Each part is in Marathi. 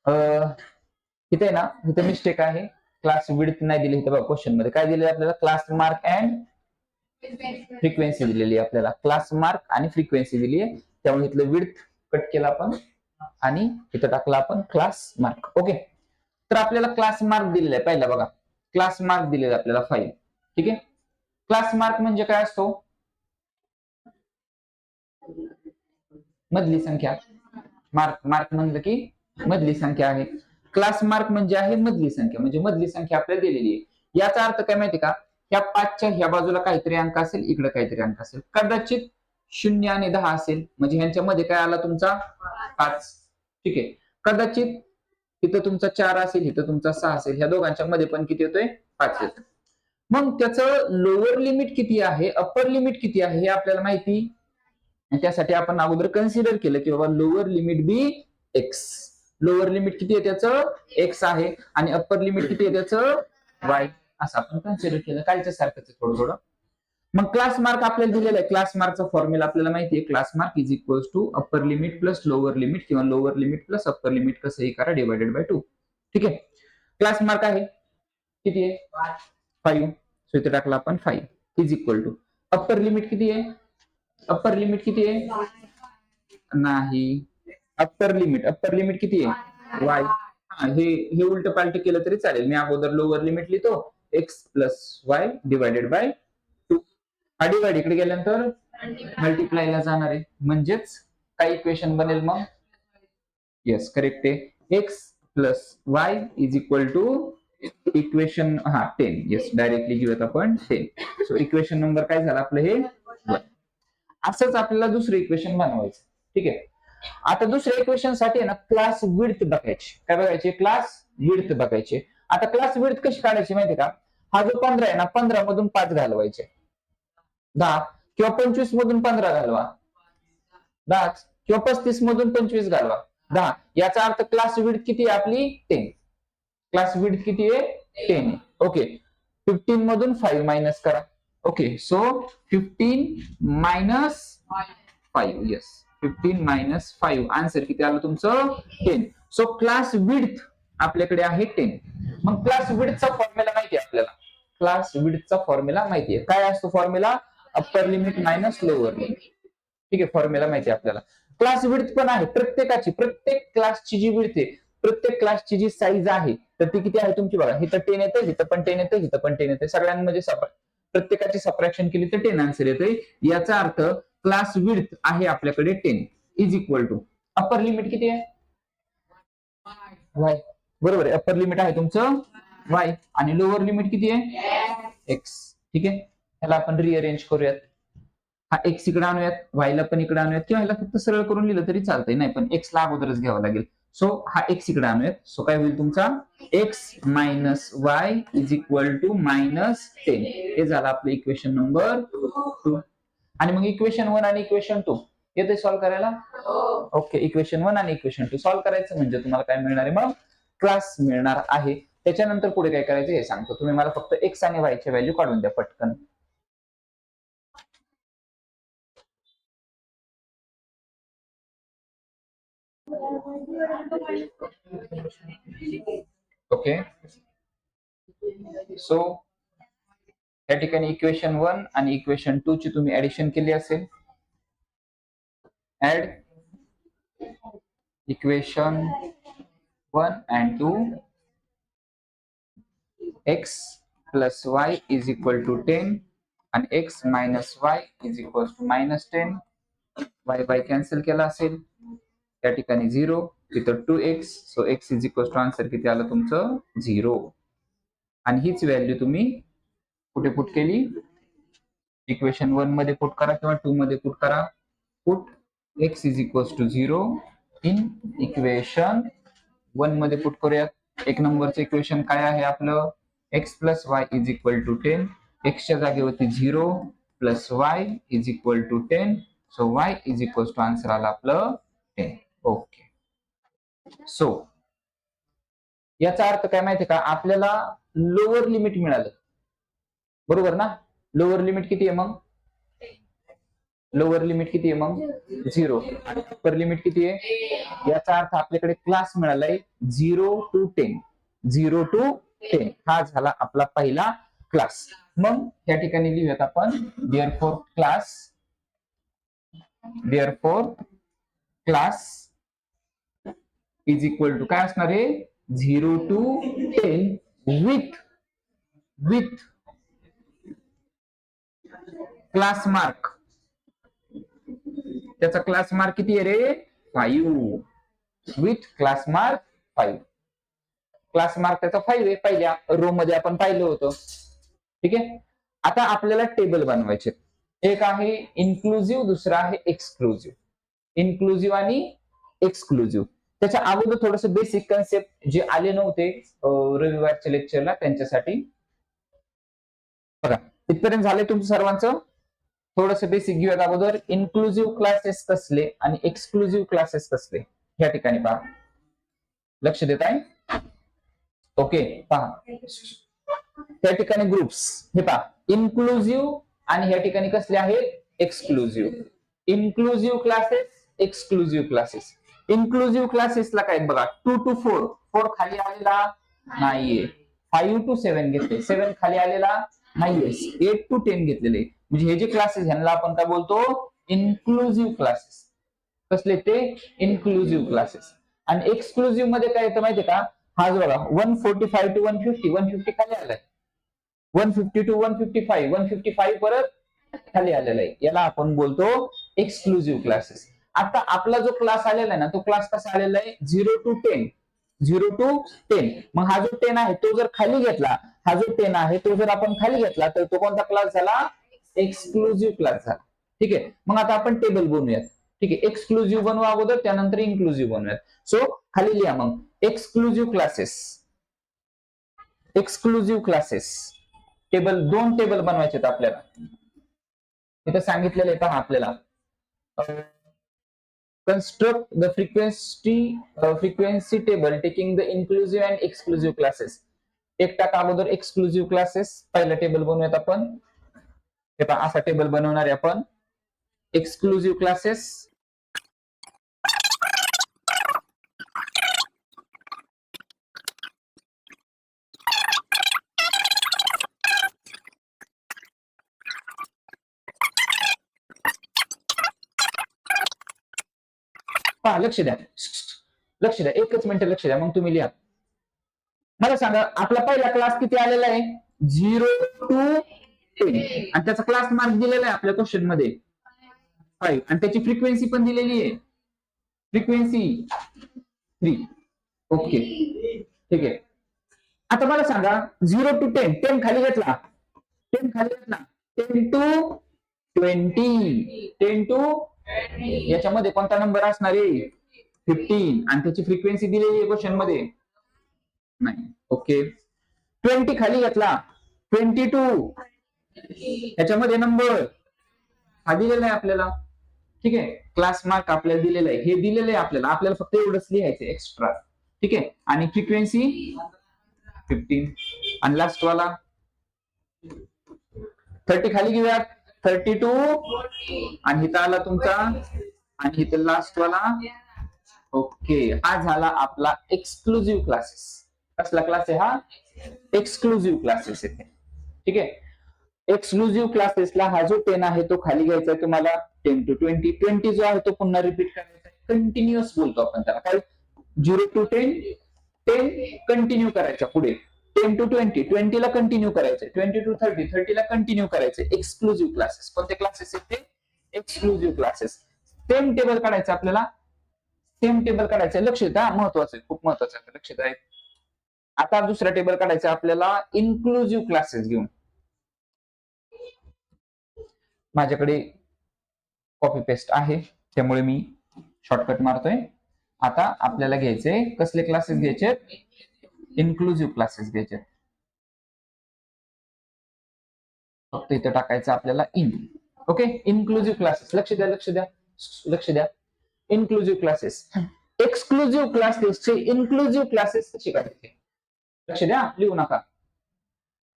इथे ना इथे मिस्टेक आहे, क्लास विड्थ नाही दिली इथे बघा क्वेश्चन मध्ये काय दिले आपल्याला, क्लास मार्क अँड फ्रिक्वेन्सी दिलेली आहे आपल्याला, क्लास मार्क आणि फ्रिक्वेन्सी दिली आहे, त्यामुळे इथलं विड्थ कट केला आपण आणि इथं टाकला आपण क्लास मार्क. ओके, तर आपल्याला क्लास मार्क दिलेला आहे पहिला बघा, क्लास मार्क दिलेला आपल्याला 5. ठीक आहे, क्लास मार्क म्हणजे काय असतो, मधली संख्या. मार्क मार्क म्हणलं की मधली संख्या आहे, क्लास मार्क म्हणजे आहे मधली संख्या, म्हणजे मधली संख्या आपल्याला दिलेली आहे. याचा अर्थ काय माहिती का, ह्या 5च्या ह्या बाजूला काहीतरी अंक असेल, इकडे काहीतरी अंक असेल, कदाचित 0 आणि 10 असेल, म्हणजे ह्यांच्यामध्ये काय आला तुमचा 5. ठीक आहे, कदाचित इथं तुमचा 4 असेल, इथं तुमचा 6 असेल, ह्या दोघांच्या मध्ये पण किती येतोय 5 येतो. मग त्याचं लोअर लिमिट किती आहे, अप्पर लिमिट किती आहे हे आपल्याला माहिती, त्यासाठी आपण अगोदर कन्सिडर केलं की बाबा लोअर लिमिट बी एक्स, लोअर लिमिट किती आहे त्याचं एक्स आहे, आणि अप्पर लिमिट किती आहे त्याचं वाय, असं आपण कन्सिडर केलं, कालच्या सारखंच थोडं थोडं. मग क्लास मार्क आपल्याला दिलेला आहे, क्लास मार्कचा फॉर्म्युला आपल्याला माहिती आहे, class mark is equals to upper limit plus lower limit किंवा lower limit plus upper limit कसंही करा डिवायडेड बाय 2. ठीक आहे, क्लास मार्क आहे किती आहे 5, सो इथे टाकला आपण 5 is equal to upper limit किती आहे, अप्पर लिमिट किती आहे नाही, अप्पर लिमिट किती आहे वाय. हे उलट पालट केलं तरी चालेल, मी अगोदर लोअर लिमिट लिहितो x plus Y divided by 2, हा डिवाइड इकडे गेल्यानंतर मल्टिप्लायला जाणार आहे, म्हणजेच काय इक्वेशन बनेल मग, येस करेक्ट आहे, x plus y is equal to equation 10, yes directly घेऊयात आपण 10. सो इक्वेशन नंबर काय झालं आपलं हे 1. असंच आपल्याला दुसरं इक्वेशन बनवायचं. ठीक आहे, आता दुसऱ्या इक्वेशन साठी ना क्लास विड्थ बघायची, काय बघायचे, क्लास विड्थ बघायचे. आता क्लास विड्थ कशी काढायची माहिती का, हा जो 15 आहे ना 15 मधून 5 घालवायचे, 10 किंवा 25 मधून 15 घालवा 10, किंवा 35 मधून 25 घालवा 10. याचा अर्थ क्लास विड्थ किती आहे आपली 10, क्लास विड्थ किती आहे 10 आहे. ओके, 15 मधून 5 मायनस करा. Okay, so 15 minus 5, yes 15 minus 5, answer किती आलं तुमचं 10. सो क्लास विड्थ आपल्याकडे आहे 10. मग क्लास विड्थचा फॉर्म्युला माहिती आहे आपल्याला, क्लास विड्थचा फॉर्म्युला माहिती आहे, काय असतो formula, upper limit minus lower limit. ठीक आहे, फॉर्म्युला माहिती आहे आपल्याला. क्लास विड्थ पण आहे प्रत्येकाची, प्रत्येक क्लासची जी विड्थ आहे, प्रत्येक क्लासची जी साईज आहे तर ती किती आहे तुमची बघा, इथं 10 येते, इथं पण 10 येते, इथं पण 10 येते, सगळ्यांमध्ये प्रत्येकाची सबट्रॅक्शन केली तर 10 आन्सर येते. याचा अर्थ क्लास विड्थ आहे आपल्याकडे 10 is equal to upper limit किती आहे वाय, बरोबर आहे, अप्पर लिमिट आहे तुमचं वाय आणि लोअर लिमिट किती आहे एक्स. ठीक आहे, ह्याला आपण रिअरेंज करूयात, हा एक्स इकडे आणूयात, वायला पण इकडे आणूयात, किंवा ह्याला फक्त सरळ करून लिहिलं तरी चालतंय, नाही पण एक्स ला अगोदरच घ्यावं लागेल. सो हा एक्स इकडे आणूयात, सो काय होईल तुमचा x minus y is equal to -10. हे झालं आपलं इक्वेशन नंबर 2. आणि मग इक्वेशन 1 आणि इक्वेशन 2 येते सॉल्व्ह करायला. ओके, इक्वेशन 1 आणि इक्वेशन 2 सॉल्व्ह करायचं म्हणजे तुम्हाला काय मिळणार आहे मग क्लास मिळणार आहे. त्याच्यानंतर पुढे काय करायचं हे सांगतो, तुम्ही मला फक्त एक्स आणि वाय ची व्हॅल्यू काढून द्या पटकन. ओके, सो या ठिकाणी इक्वेशन 1 आणि इक्वेशन 2 ची तुम्ही ऍडिशन केली असेल, add equation 1 and 2, x plus y is equal to 10 and x minus y is equal to -10. y cancel केला असेल, त्या ठिकाणी 0, तिथं 2x, so x is equal to answer किती आलं तुमचं 0. आणि हीच व्हॅल्यू तुम्ही कुठे पुट केली, इक्वेशन 1 मध्ये पुट करा किंवा 2 मध्ये पुट करा. Put x is equal to 0 in equation 1 मध्ये पुट करूयात. एक नंबरचं इक्वेशन काय आहे आपलं, x plus y is equal to 10, एक्सच्या जागेवरती 0 plus y is equal to 10, so y is equal to answer आला आपलं 10. ओके, सो याचा अर्थ काय माहितीये का, आपल्याला लोअर लिमिट मिळालं, बरोबर ना, लोअर लिमिट किती आहे मग लोअर लिमिट किती आहे मग 0 आणि अप्पर लिमिट किती आहे याचा अर्थ आपल्याकडे क्लास मिळालाय 0 to 10 0 to 10 हा झाला आपला पहिला क्लास मग या ठिकाणी लिहूयात आपण therefore class is equal to काय असणार आहे 0 to 10 with क्लास मार्क त्याचा क्लास मार्क किती आहे रे 5 with class mark 5 class mark त्याचा 5 आहे पहिल्या रो मध्ये आपण पाहिलं होतं ठीक आहे आता आपल्याला टेबल बनवायचे एक आहे इन्क्लुझिव्ह दुसरा आहे एक्सक्लुझिव्ह इन्क्लुझिव्ह आणि एक्सक्लुझिव्ह त्याच्या अगोदर थोडस बेसिक कन्सेप्ट जे आले नव्हते रविवारच्या लेक्चरला त्यांच्यासाठी बघा इथपर्यंत झाले तुमचं सर्वांचं थोडस बेसिक घेऊयात अगोदर इन्क्लुझिव्ह क्लासेस कसले आणि एक्सक्लुझिव्ह क्लासेस कसले या ठिकाणी पहा लक्ष देत आहे ओके पहा त्या ठिकाणी ग्रुप्स हे पहा इन्क्लुझिव्ह आणि या ठिकाणी कसले आहेत exclusive inclusive classes exclusive classes inclusive क्लासेसला काय बघा 2 to 4 4 खाली आलेला नाहीये 5 to 7 घेतले 7 खाली आलेला नाहीये 8 to 10 घेतलेले म्हणजे हे जे क्लासेस ह्यांना आपण काय बोलतो इन्क्लुझिव्ह क्लासेस कसले ते इन्क्लुझिव्ह क्लासेस आणि एक्सक्लुझिव्ह मध्ये काय येतं माहितीये का हा जो बघा 145 to 150 खाली आलाय 150 to 155 155 परत खाली आलेला आहे याला आपण बोलतो एक्सक्लुझिव्ह क्लासेस आता आपला जो क्लास आलेला आहे ना तो क्लास कसा आलेला आहे 0 to 10 मग हा जो 10 आहे तो जर खाली घेतला हा जो 10 आहे तो जर आपण खाली घेतला तर तो कोणता क्लास झाला एक्सक्लुझिव्ह क्लास झाला ठीक आहे मग आता आपण टेबल बनवूयात ठीक आहे एक्सक्लुझिव्ह बनवू अगोदर त्यानंतर इन्क्लुझिव्ह बनवूयात सो खाली लिहा मग एक्सक्लुझिव्ह क्लासेस टेबल 2 टेबल बनवायचे आहेत आपल्याला इथं सांगितलेलं आहे पहा आपल्याला construct the frequency table taking the inclusive and exclusive classes एक टाका अगोदर एक्सक्लुझिव्ह क्लासेस पहिला टेबल बनवूयात आपण हे पहा असा टेबल बनवणार आहे आपण एक्सक्लुझिव्ह क्लासेस पहा लक्ष द्या एकच मिनिट लक्ष द्या मग तुम्ही लिहा मला सांगा आपला पहिला क्लास किती आलेला आहे 0 to 10 आणि त्याचा क्लास मार्क दिलेला आहे आपल्या क्वेश्चन मध्ये 5 आणि त्याची फ्रिक्वेन्सी पण दिलेली आहे फ्रिक्वेन्सी 3 ओके ठीक आहे आता मला सांगा 0 to 10 खाली घेतला 10 to 20 याच्यामध्ये कोणता नंबर असणार आहे 15 आणि त्याची फ्रिक्वेन्सी दिलेली आहे क्वेश्चन मध्ये नाही ओके 20 खाली घेतला 22 याच्यामध्ये नंबर हा दिलेला आहे आपल्याला ठीक आहे क्लास मार्क आपल्याला दिलेला आहे हे दिलेलं आहे आपल्याला फक्त एवढंच लिहायचं एक्स्ट्रा ठीक आहे आणि फ्रिक्वेन्सी 15 आणि लास्ट वाला 30 खाली घेऊयात 32 आणि इथं आला तुमचा आणि इथं लास्ट वाला ओके हा झाला आपला एक्सक्लुझिव्ह क्लासेस कसला क्लास आहे हा एक्सक्लुझिव्ह क्लासेस येते ठीक आहे एक्सक्लुझिव्ह क्लासेसला हा जो 10 आहे तो खाली घ्यायचा आहे तुम्हाला 10 to 20 जो आहे तो पुन्हा रिपीट करायचा कंटिन्युअस बोलतो आपण त्याला काय 0 to 10 कंटिन्यू करायचा पुढे 10 to 20 ला कंटिन्यू करायचे 20 to 30 ला कंटिन्यू करायचे एक्सक्लुझिव्ह क्लासेस कोणते क्लासेस आहेत ते एक्सक्लुझिव्ह क्लासेस सेम टेबल काढायचं आपल्याला लक्ष द्या महत्वाचं आहे खूप महत्वाचं आहे लक्ष द्या आता दुसरा टेबल काढायचा आपल्याला इन्क्लुझिव्ह क्लासेस घेऊन माझ्याकडे कॉपी पेस्ट आहे त्यामुळे मी शॉर्टकट मारतोय आता आपल्याला घ्यायचे कसले क्लासेस घ्यायचे इन्क्लुझिव्ह क्लासेस घ्यायचे फक्त इथे टाकायचं आपल्याला इन ओके इन्क्लुझिव्ह क्लासेस लक्ष द्या इन्क्लुझिव्ह क्लासेस एक्सक्लुझिव्ह क्लासेसचे इन्क्लुझिव्ह क्लासेस कसे करायचे लक्ष द्या लिहू नका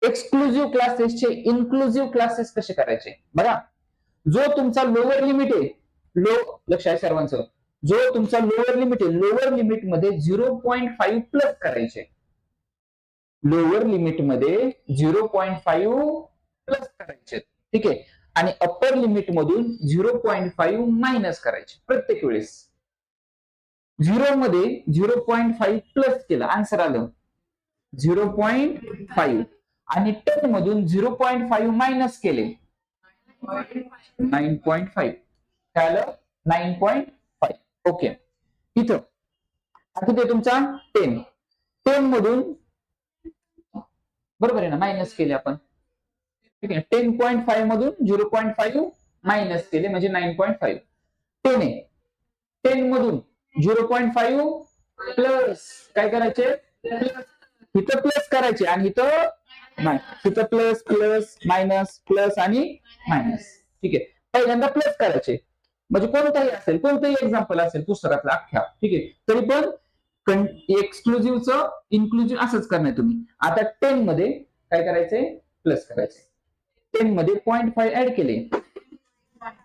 एक्सक्लुझिव्ह क्लासेसचे इन्क्लुझिव्ह क्लासेस कसे करायचे बघा जो तुमचा लोअर लिमिट आहे, लक्ष आहे सर्वांचं, जो तुमचा लोअर लिमिट आहे, लोअर लिमिट मध्ये 0.5 प्लस करायचे, लोअर लिमिट मध्ये 0.5 प्लस करायचे, ठीक आहे, आणि अप्पर लिमिट मधून 0.5 मायनस करायचे प्रत्येक वेळेस. 0 मध्ये 0.5 प्लस केलं, आन्सर आलं 0.5, आणि 10 मधून 0.5 मायनस केले 9.5, काय आलं 9.5. ओके, इथं किती आहे तुमचा 10, 10 मधून बरोबर आहे ना मायनस केले आपण, ठीक आहे, 10.5 मधून 0.5 मायनस केले म्हणजे 9.5. 10 आहे, 10 मधून 0.5 प्लस काय करायचे, इथं प्लस करायचे आणि इथं प्लस प्लस मायनस प्लस आणि मायनस, ठीक आहे. पहिल्यांदा प्लस करायचे, म्हणजे कोणताही असेल, कोणतंही एक्झाम्पल असेल पुस्तकातलं अख्ख्या, ठीक आहे, तरी पण एक्सक्लुझिव्हचं इन्क्लुझिव्ह असंच करणार तुम्ही. आता 10 मध्ये काय करायचंय, प्लस करायचे, 10 मध्ये 0.5 ऍड केले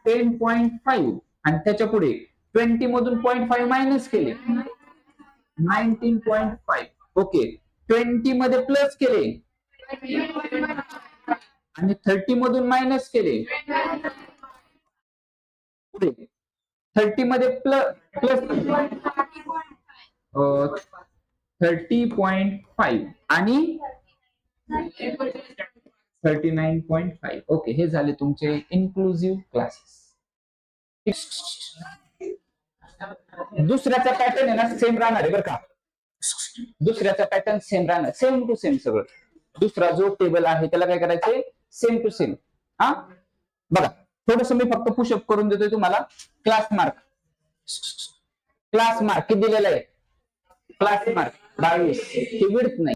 10.5, आणि त्याच्या पुढे 20 मधून 0.5 मायनस केले 19.5. ओके, 20 मध्ये प्लस केले आणि 30 मधून मायनस केले, पुढे 30 मध्ये प्लस 30.5 आणि 39.5. ओके, हे झाले तुमचे इन्क्लुझिव्ह क्लासेस. दुसऱ्याचा पॅटर्न आहे ना सेम राहणार आहे बरं का, दुसऱ्याचा पॅटर्न सेम राहणार, सेम टू सेम सगळं. दुसरा जो टेबल आहे त्याला काय करायचंय, सेम टू सेम. हा बघा, थोडस मी फक्त पुशअप करून देतोय तुम्हाला. क्लास मार्क किती दिलेला आहे, क्लास मार्क 22, ही विड्थ नाही.